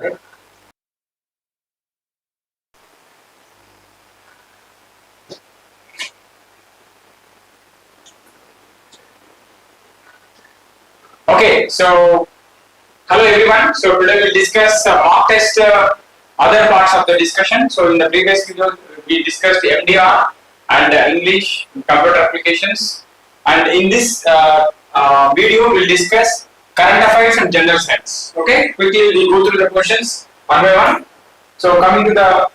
Right? Okay, so hello everyone. So today we'll discuss mock test other parts of the discussion. So in the previous video we discussed the MDR and English computer applications, and in this video we'll discuss current affairs and general science. Okay, quickly we'll go through the questions one by one. So coming to the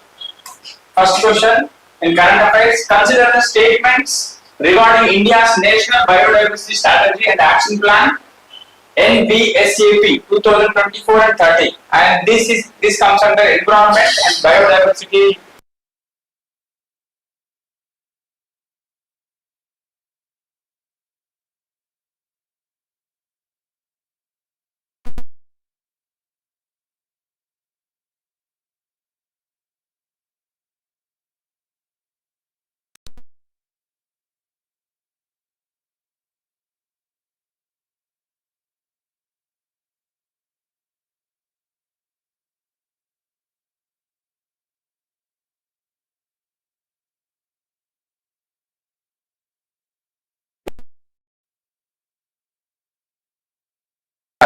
first question in current affairs, consider the statements regarding India's National Biodiversity Strategy and Action Plan NBSCP 2024 and 30, and this comes under environment and biodiversity.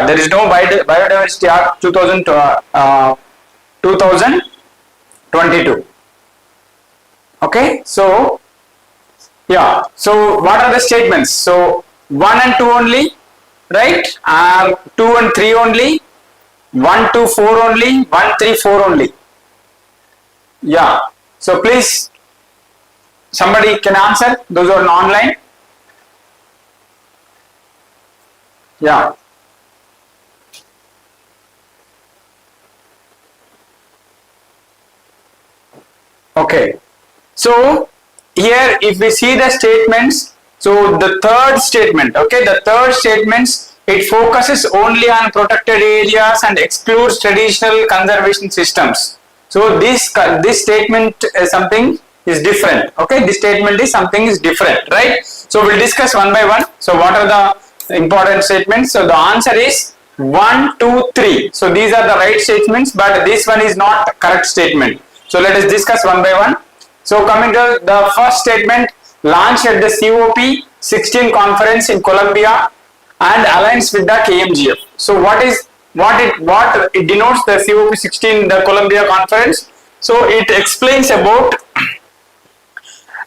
There is no Biodiversity Act 2022. Okay, so yeah, so what are the statements? So 1 and 2 only, right? 2 and 3 only, 1, 2, 4 only, 1, 3, 4 only. Yeah, so please somebody can answer, those are online. Yeah. Okay, so here if we see the statements, so the third statement, okay, the third statements, it focuses only on protected areas and excludes traditional conservation systems. So this statement is something is different, okay, this statement is something is different, right? So we'll discuss one by one. So what are the important statements? So the answer is 1, 2, 3. So these are the right statements, but this one is not correct statement. So let us discuss one by one. So coming to the first statement, launched at the COP16 conference in Colombia and aligns with the KMGF. So what it denotes the COP16, the Colombia conference? So it explains about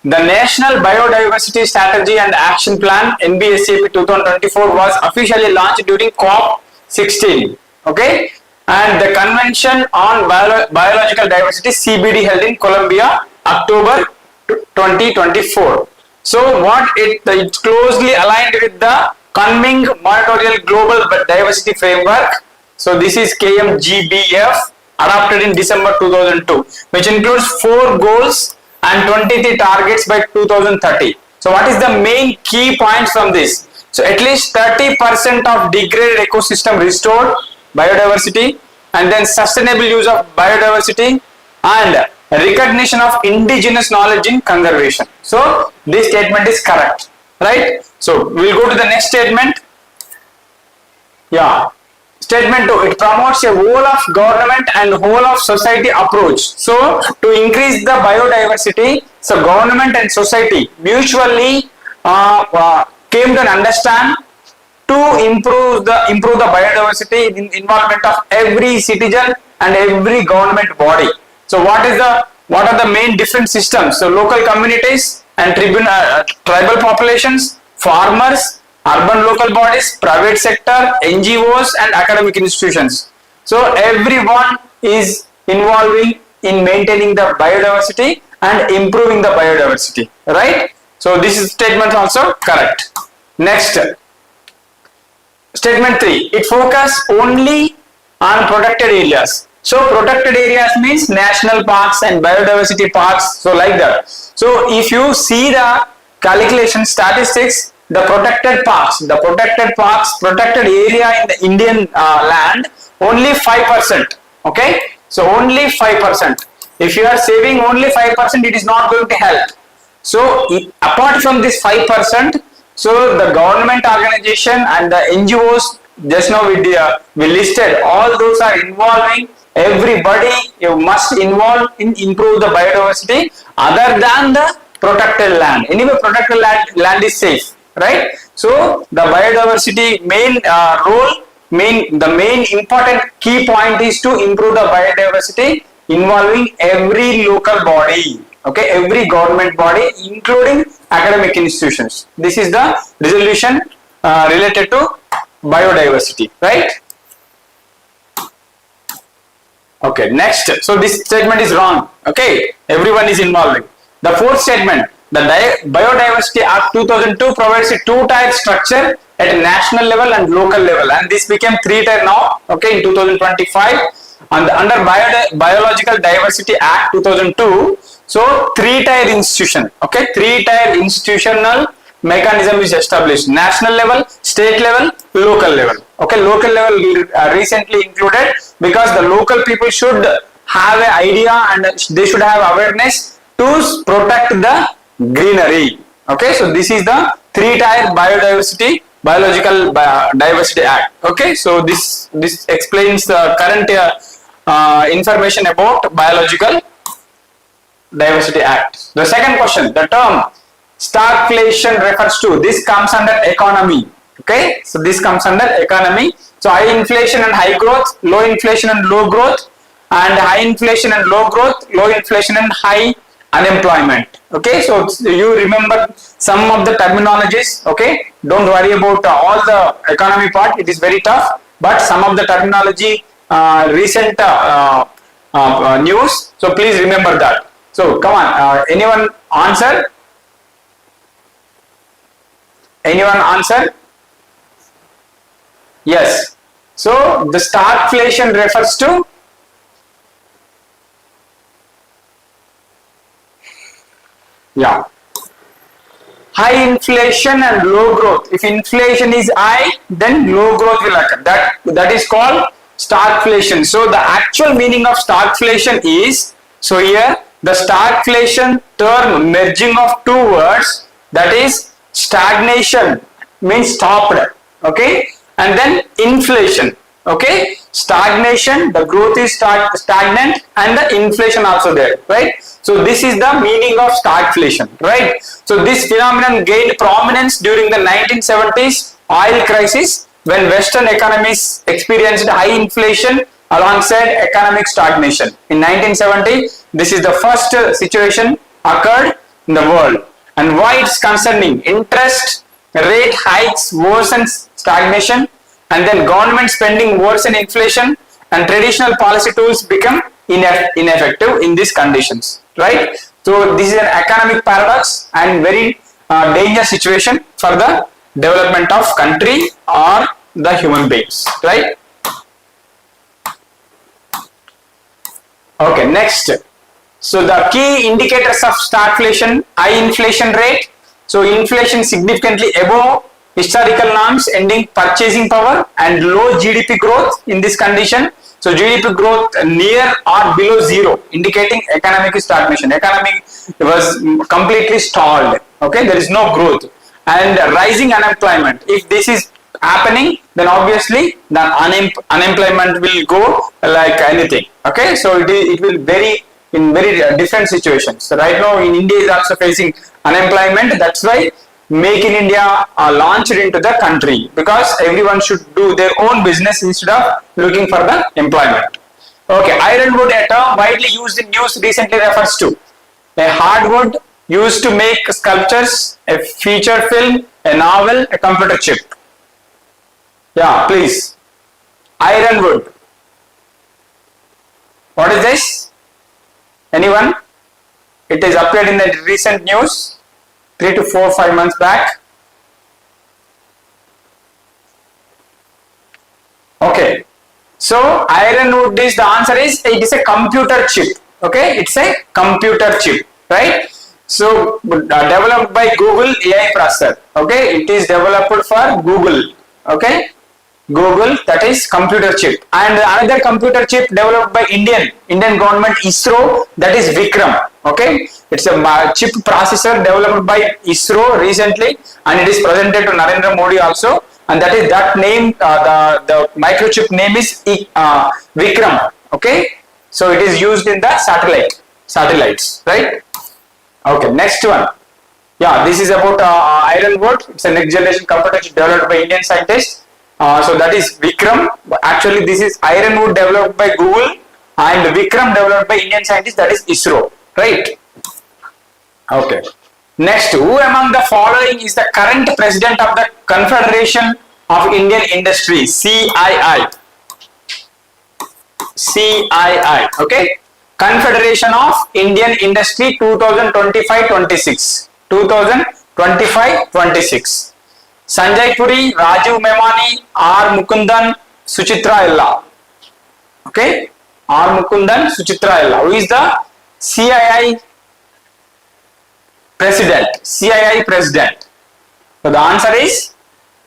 the National Biodiversity Strategy and Action Plan NBSCP 2024 was officially launched during COP16. Okay. And the Convention on Biological Diversity CBD held in Colombia, October 2024. So what it's closely aligned with the Kunming Monitorial Global Diversity Framework. So this is KMGBF, adopted in December 2002, which includes 4 goals and 23 targets by 2030. So what is the main key points from this? So at least 30% of degraded ecosystem restored, biodiversity, and then sustainable use of biodiversity and recognition of indigenous knowledge in conservation. So this statement is correct, right? So we'll go to the next statement. Yeah, statement 2, it promotes a whole of government and whole of society approach. So to increase the biodiversity, so government and society mutually came to understand to improve the biodiversity in involvement of every citizen and every government body. So what are the main different systems? So local communities and tribal populations, farmers, urban local bodies, private sector, NGOs and academic institutions. So everyone is involving in maintaining the biodiversity and improving the biodiversity, right? So this statement also correct. Next, statement 3, it focuses only on protected areas. So protected areas means national parks and biodiversity parks, so like that. So if you see the calculation statistics, the protected area in the Indian land, only 5%, okay? So only 5%. If you are saving only 5%, it is not going to help. So apart from this 5%, so the government organization and the NGOs, just now we listed, all those are involving everybody you must involve in improve the biodiversity other than the protected land. Anyway, protected land is safe, right? So the biodiversity main the main important key point is to improve the biodiversity involving every local body, okay, every government body, including academic institutions. This is the resolution related to biodiversity, right? Okay, next. So this statement is wrong. Okay, everyone is involved. The fourth statement, the Biodiversity Act 2002 provides a two-tier structure at national level and local level, and this became three-tier now. Okay, in 2025, and under Biological Diversity Act 2002, so three-tier institution. Okay, three-tier institutional mechanism is established: national level, state level, local level. Okay, local level recently included because the local people should have an idea and they should have awareness to protect the greenery. Okay, so this is the three-tier Biological Diversity Act. Okay, so this explains the current information about Biological Diversity Act. The second question, the term stagflation refers to, this comes under economy. Okay, so this comes under economy. So high inflation and high growth, low inflation and low growth, and high inflation and low growth, low inflation and high unemployment. Okay, so you remember some of the terminologies. Okay, don't worry about all the economy part, it is very tough, but some of the terminology recent news, so please remember that. So come on, anyone answer? Anyone answer? Yes. So the stagflation refers to, yeah, high inflation and low growth. If inflation is high, then low growth will occur. That is called stagflation. So the actual meaning of stagflation is, so here the stagflation term merging of two words, that is stagnation means stopped, okay, and then inflation. Okay, stagnation, the growth is stagnant, and the inflation also there, right? So this is the meaning of stagflation, right? So this phenomenon gained prominence during the 1970s oil crisis, when Western economies experienced high inflation alongside economic stagnation. In 1970, this is the first situation occurred in the world. And why it's concerning? Interest rate hikes worsens stagnation, and then government spending worsen inflation, and traditional policy tools become ineffective in these conditions, right? So this is an economic paradox and very dangerous situation for the development of country or the human beings, right? Okay, next. So the key indicators of stagflation: high inflation rate, so inflation significantly above historical norms, ending purchasing power, and low GDP growth in this condition. So GDP growth near or below zero, indicating economic stagnation. Economy was completely stalled. Okay, there is no growth. And rising unemployment. If this is happening, then obviously the unemployment will go like anything. Okay, so it will vary in very different situations. So right now in India is also facing unemployment. That's why Make in India launched into the country, because everyone should do their own business instead of looking for the employment. Okay, ironwood, a term widely used in news recently, refers to a hardwood used to make sculptures, a feature film, a novel, a computer chip. Yeah, please. Ironwood. What is this? Anyone? It is appeared in the recent news 3 to 4, 5 months back. Okay. So ironwood is, the answer is, it is a computer chip. Okay, it's a computer chip, right? So developed by Google AI processor. Okay, it is developed for Google. Okay, Google, that is computer chip. And another computer chip developed by Indian government, ISRO, that is Vikram. Okay, it's a chip processor developed by ISRO recently, and it is presented to Narendra Modi also. And that is that name, the microchip name is Vikram. Okay, so it is used in the satellites, right? Okay, next one. Yeah, this is about ironwood. It's a next generation computer developed by Indian scientists. So that is Vikram. Actually, this is ironwood developed by Google, and Vikram developed by Indian scientists. That is ISRO, right? Okay. Next, who among the following is the current president of the Confederation of Indian Industry, CII? CII, okay? Confederation of Indian Industry 2025-26. 2025-26. Sanjay Puri, Rajiv Memani, R. Mukundan, Suchitra Ella. Okay? R. Mukundan, Suchitra Ella. Who is the CII president? CII president. So the answer is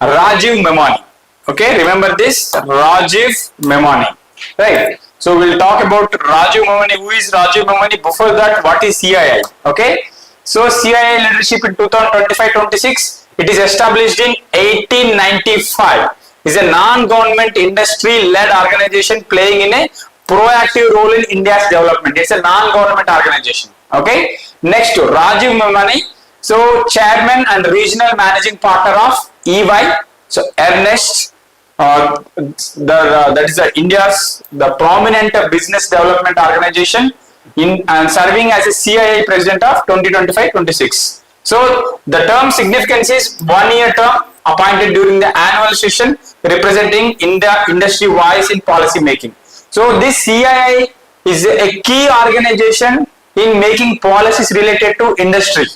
Rajiv Memani. Okay? Remember this? Rajiv Memani. Right? So we'll talk about Rajiv Memani. Who is Rajiv Memani? Before that, what is CII? Okay? So CII leadership in 2025-26, it is established in 1895. Is a non-government industry-led organization playing in a proactive role in India's development. It's a non-government organization. Okay. Next, Rajiv Memani. So chairman and regional managing partner of EY. So Ernest. That is India's prominent business development organization and serving as a CII president of 2025-26. So the term significance is 1 year term appointed during the annual session representing India industry voice in policy making. So this CII is a key organization in making policies related to industry.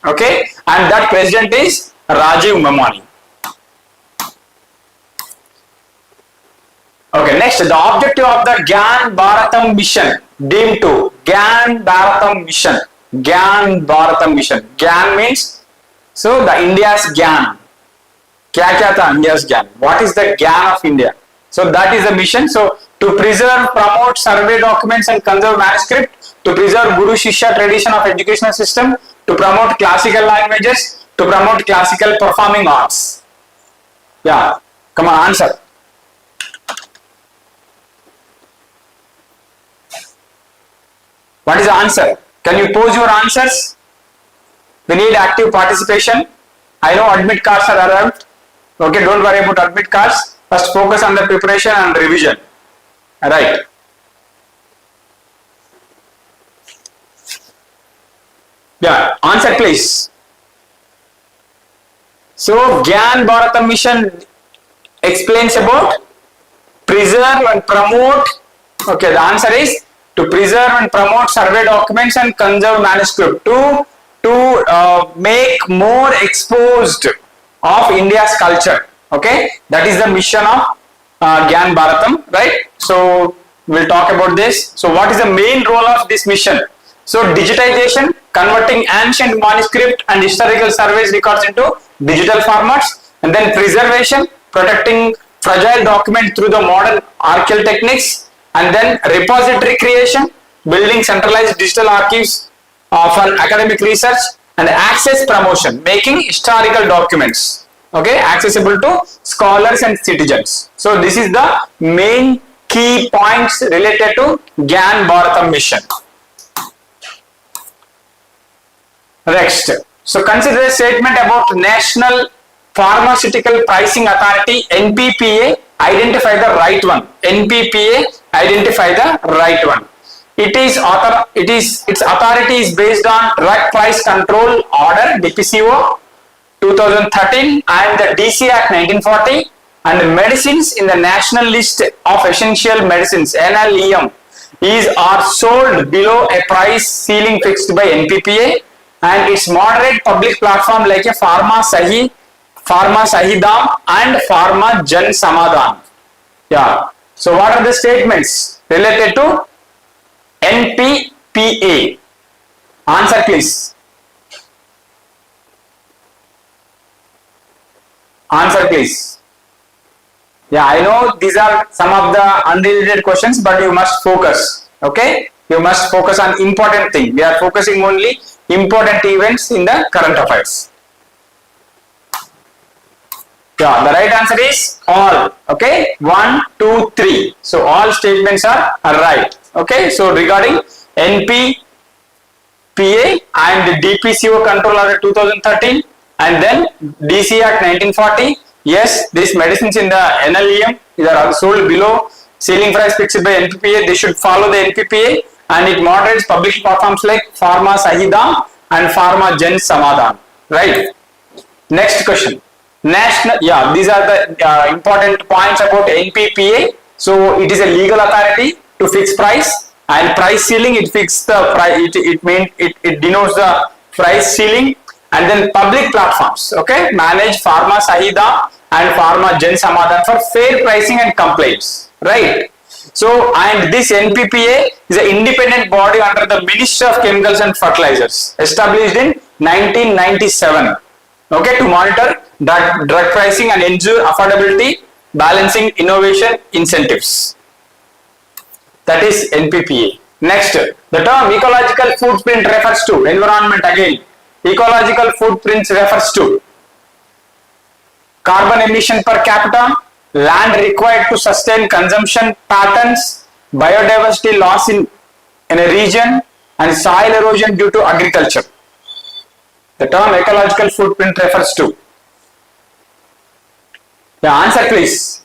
Okay, and that president is Rajiv Memani. Okay, next, the objective of the Gyan Bharatam mission deemed to Gyan Bharatam mission. Gyan Bharatam mission. Gyan means, so the India's Gyan. Kya tha India's Gyan? What is the Gyan of India? So that is the mission. So to preserve, promote survey documents and conserve manuscript, to preserve Guru Shishya tradition of educational system, to promote classical languages, to promote classical performing arts. Yeah, come on, answer. What is the answer? Can you pose your answers? We need active participation. I know admit cards are arrived. Okay, don't worry about admit cards. First focus on the preparation and revision. Alright. Yeah, answer please. So, Gyan Bharatam mission explains about preserve and promote. Okay, the answer is to preserve and promote survey documents and conserve manuscript to make more exposed of India's culture. Okay, that is the mission of Gyan Bharatam, right? So we'll talk about this. So what is the main role of this mission? So digitization, converting ancient manuscript and historical surveys records into digital formats, and then preservation, protecting fragile document through the modern archival techniques, and then repository creation, building centralized digital archives for academic research, and access promotion, making historical documents, okay, accessible to scholars and citizens. So this is the main key points related to Gyan Bharatam mission. Next, so consider a statement about National Pharmaceutical Pricing Authority, NPPA. Identify the right one. NPPA, identify the right one. Its authority is based on Drug Price Control Order (DPCO) 2013 and the DC Act 1940, and medicines in the National List of Essential Medicines (NLEM) are sold below a price ceiling fixed by NPPA, and its moderate public platform like a Pharma Sahidam and Pharma Jan Samadhan. Yeah. So what are the statements related to NPPA? Answer please. Answer please. Yeah, I know these are some of the unrelated questions, but you must focus. Okay? You must focus on important thing. We are focusing only important events in the current affairs. Yeah, the right answer is all. Okay, 1, 2, 3. So all statements are right. Okay, so regarding NP, PA and DPCO Control Order 2013 and then DC Act 1940. Yes, these medicines in the NLEM are sold below ceiling price fixed by NPPA. They should follow the NPPA and it moderates public platforms like Pharma Sahida and Pharma Gen Samadhan. Right. Next question. National. Yeah, these are the important points about NPPA. So it is a legal authority to fix price. And price ceiling, it fixes the price, it denotes the price ceiling. And then public platforms, okay, manage Pharma Sahida and Pharma Gen Samadhan for fair pricing and complaints, right? So, and this NPPA is an independent body under the Ministry of Chemicals and Fertilizers, established in 1997, okay, to monitor drug pricing and ensure affordability, balancing innovation incentives. That is NPPA. Next, the term ecological footprint refers to environment again. Ecological footprints refers to carbon emission per capita, land required to sustain consumption patterns, biodiversity loss in a region, and soil erosion due to agriculture. The term ecological footprint refers to. The answer please.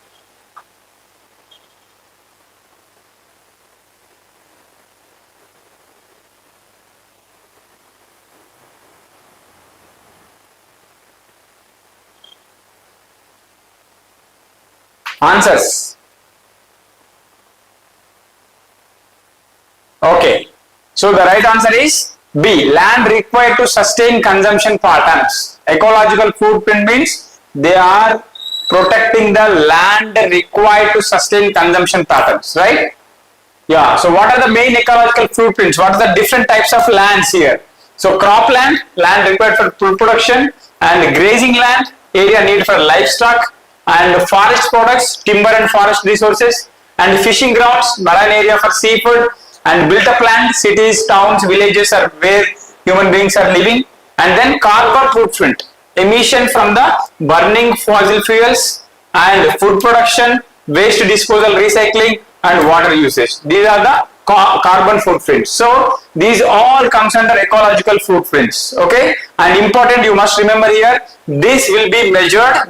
Answers. Okay. So the right answer is B. Land required to sustain consumption patterns. Ecological footprint means they are protecting the land required to sustain consumption patterns, right? Yeah. So what are the main ecological footprints? What are the different types of lands here? So cropland, land required for food production, and grazing land, area needed for livestock, and forest products, timber and forest resources, and fishing grounds, marine area for seafood, and built up land, cities, towns, villages are where human beings are living, and then carbon footprint, emission from the burning fossil fuels, and food production, waste disposal, recycling, and water usage. These are the carbon footprints. So these all comes under ecological footprints. Okay, and important, you must remember here, this will be measured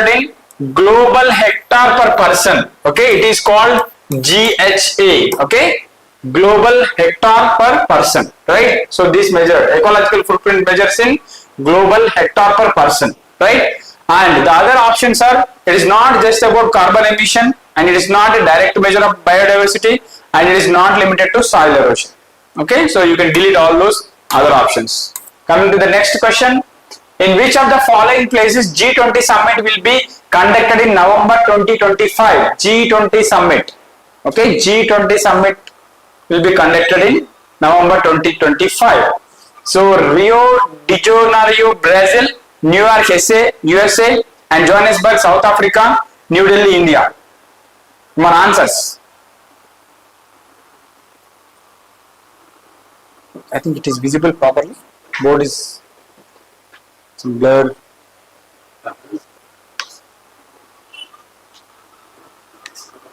in global hectare per person. Okay, it is called GHA. Okay, global hectare per person, right? So this measure, ecological footprint measures in global hectare per person, right? And the other options are, it is not just about carbon emission, and it is not a direct measure of biodiversity, and it is not limited to soil erosion. Okay, so you can delete all those other options. Coming to the next question, in which of the following places G20 summit will be conducted in November 2025? G20 summit. Okay, G20 summit will be conducted in November 2025. So Rio de Janeiro, Brazil, New York, USA, and Johannesburg, South Africa, New Delhi, India. More answers. I think it is visible properly. Board is some blurred.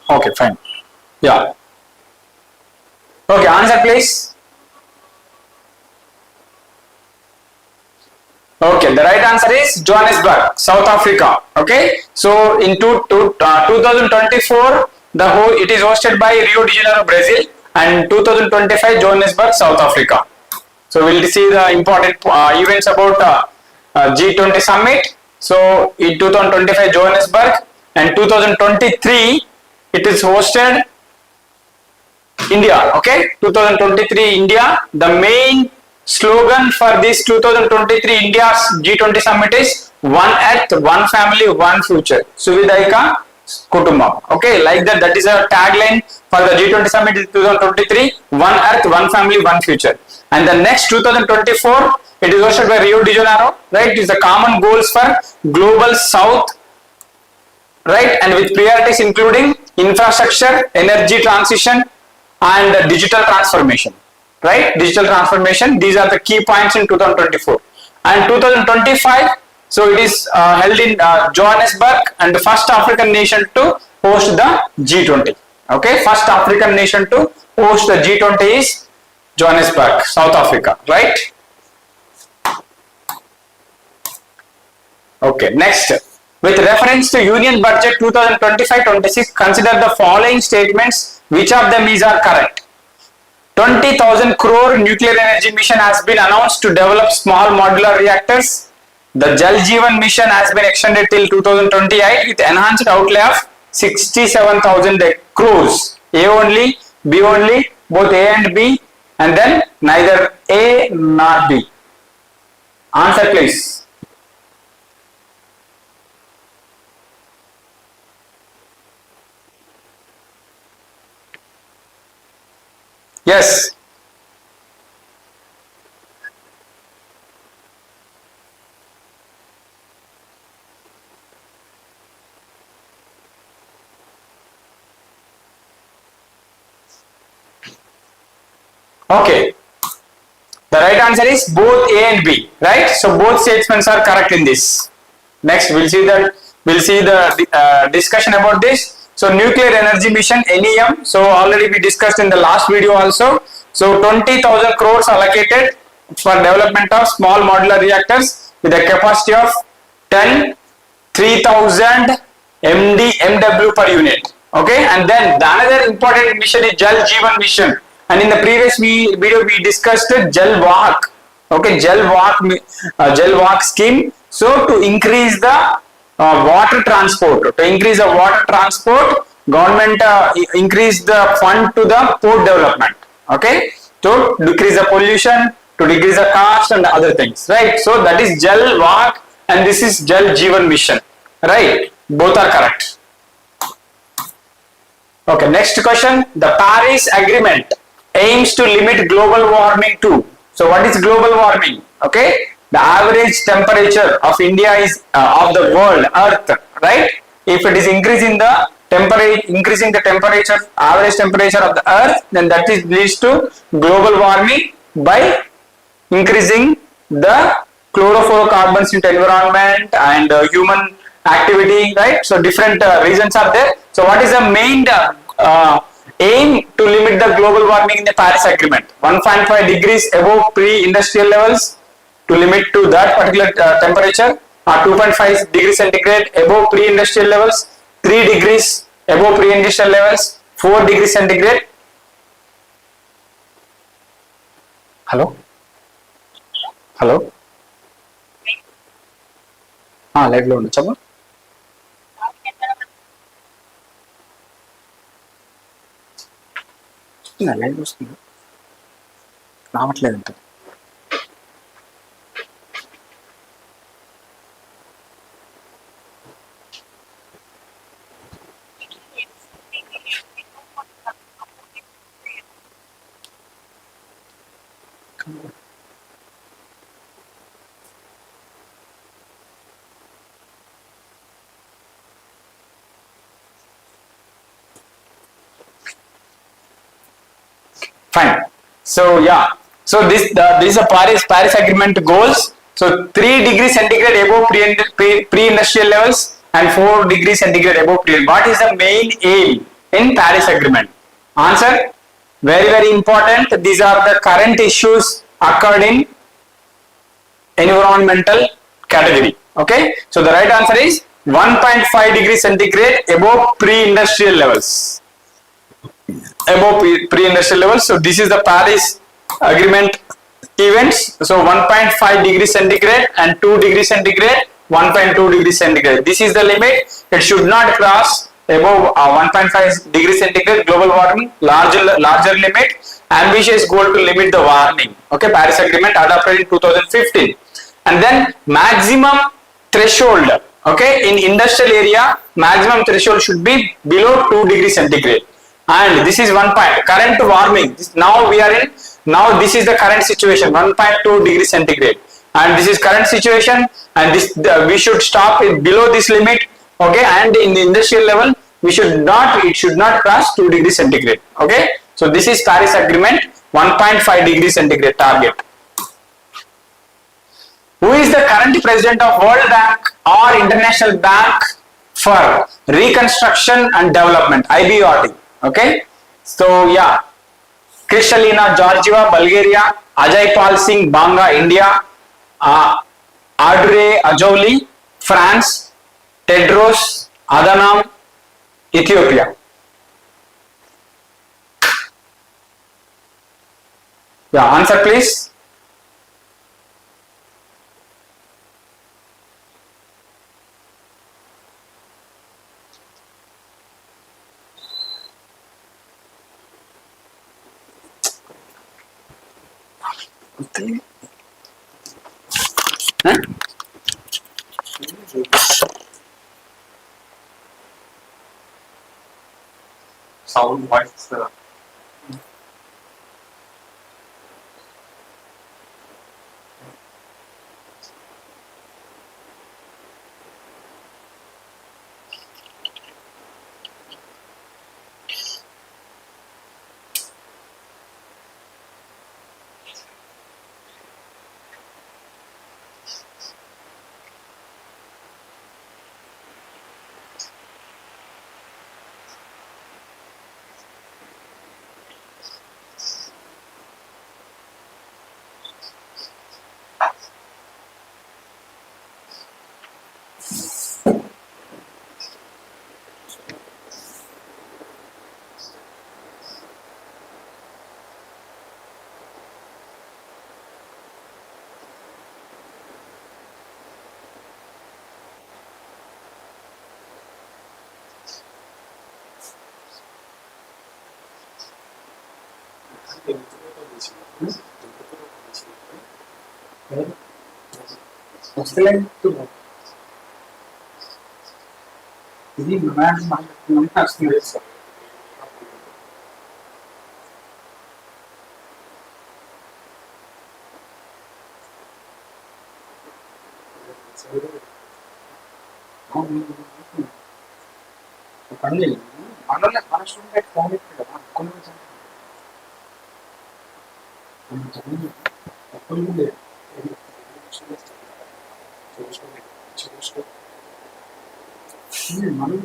Okay, fine. Yeah. Okay, answer please. Okay, the right answer is Johannesburg, South Africa. Okay, so in 2024, it is hosted by Rio de Janeiro, Brazil, and 2025 Johannesburg, South Africa. So we'll see the important events about G20 summit. So in 2025 Johannesburg, and 2023 it is hosted India. Okay, 2023 India. The main slogan for this 2023 India's G20 summit is One Earth, One Family, One Future. Suvidaika Kutumbam. Okay, like that. That is a tagline for the G20 summit in 2023. One Earth, One Family, One Future. And the next 2024, it is hosted by Rio de Janeiro. Right, it is the common goals for global South. Right, and with priorities including infrastructure, energy transition, and digital transformation. Right, digital transformation. These are the key points in 2024. and 2025, so it is held in Johannesburg, and the first African nation to host the G20. Okay, first African nation to host the G20 is Johannesburg, South Africa, right? Okay, next. With reference to Union Budget 2025-26, consider the following statements. Which of them are correct? 20,000 crore nuclear energy mission has been announced to develop small modular reactors. The Jal Jeevan mission has been extended till 2028 with enhanced outlay of 67,000 crores. A only, B only, both A and B, and then neither A nor B. Answer please. Yes. Okay. The right answer is both A and B, right? So both statements are correct in this. Next, we'll see the discussion about this. So nuclear energy mission NEM. So already we discussed in the last video also. So 20,000 crores allocated for development of small modular reactors with a capacity of 3,000 MW per unit. Okay, and then the another important mission is Jal Jeevan mission. And in the previous video we discussed Jal Vahak. Okay, Jal Vahak scheme. So to increase the water transport, government increase the fund to the port development. Okay, to decrease the pollution, to decrease the cost and other things, right? So that is Jal Vahak and this is Jal Jeevan mission, right? Both are correct. Okay, next question. The Paris Agreement aims to limit global warming to. So what is global warming? Okay, the average temperature of India is of the world, Earth, right? If it is increasing the temperature, average temperature of the Earth, then that leads to global warming by increasing the chlorofluorocarbons into environment and human activity, right? So different reasons are there. So what is the main aim to limit the global warming in the Paris Agreement? 1.5 degrees above pre-industrial levels to limit to that particular temperature, or 2.5 degrees centigrade above pre-industrial levels, 3 degrees above pre-industrial levels, 4 degrees centigrade. Hello? Hello? Live lo undu. Live వస్తుంది రావట్లేదు. Fine. So yeah. So this is a Paris Agreement goals. So 3 degrees centigrade above pre-industrial levels and 4 degrees centigrade above pre. What is the main aim in Paris Agreement? Answer. Very important. These are the current issues occurred in environmental category. Okay. So the right answer is 1.5 degrees centigrade above pre-industrial levels. Above pre-industrial levels. So this is the Paris Agreement events. So 1.5 degrees centigrade and 2 degrees centigrade, 1.2 degrees centigrade. This is the limit. It should not cross above 1.5 degrees centigrade global warming. Larger limit. Ambitious goal to limit the warming. Okay, Paris Agreement adopted in 2015. And then maximum threshold. Okay, in industrial area, maximum threshold should be below 2 degrees centigrade. And this is one point. Current warming. Now this is the current situation. 1.2 degrees centigrade. And this is current situation. And this we should stop it below this limit. Okay. And in the industrial level, it should not cross 2 degrees centigrade. Okay. So this is Paris Agreement. 1.5 degrees centigrade target. Who is the current president of World Bank or International Bank for Reconstruction and Development, IBOT? Okay, so yeah, Kristalina Georgieva, Bulgaria; Ajay Pal Singh, Banga, India; Audrey Azoulay, France; Tedros Adhanom, Ethiopia. Yeah, answer please. Huh? Sound voice. Excellent. ఇది maths వస్తుంది. పని మనల్ని మన student phone ఇస్తుంది కదా కొన్ని మనం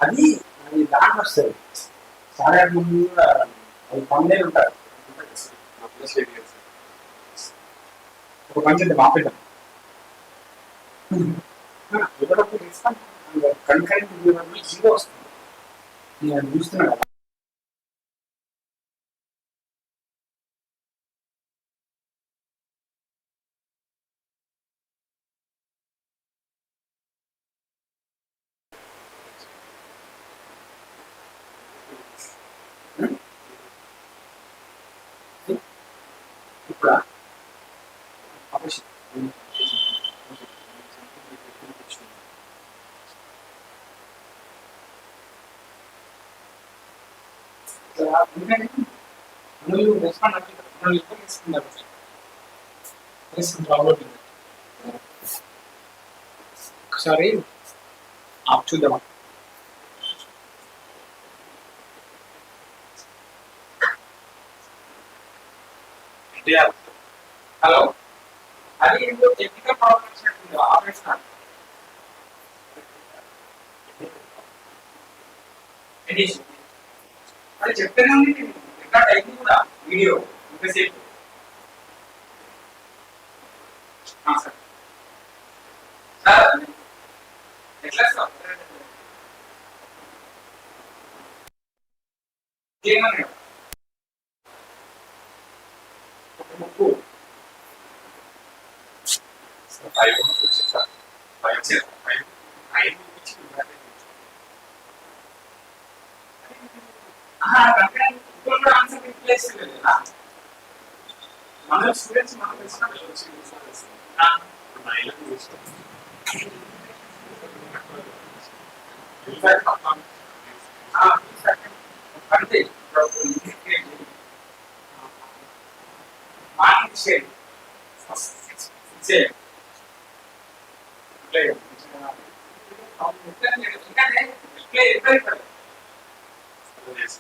అది అది దాంట్లో వస్తుంది చాలా ముందు అది పనులే ఉంటారు ఒక పని మాపేద్దాం ఎవరప్పుడు ఇస్తాం కన్కరెంట్ జీరో వస్తుంది నేను చూస్తున్నాను కదా ఇప్పుడు ఒకసారి ఆప్ చూద్దామా హలో అది ఏంటో టెక్నికల్ ప్రాబ్లమ్స్ ఆపేస్తాను అది చెప్పాను రికార్డ్ అయింది కూడా వీడియో ఇంతసేపు సార్ సార్ ఎట్లా సార్ ఏమన్నా ముప్పు 5 5 5 5 ఆన్సర్ రిప్లేస్ లేదా మన స్టూడెంట్స్ మనం అంటే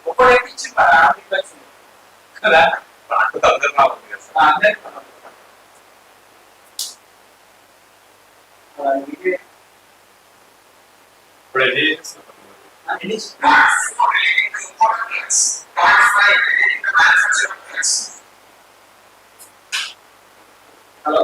ఒక్కడైతే ఇచ్చింది కదా నాకు దగ్గరగా ఉంది కదా సార్. ఇప్పుడు అది హలో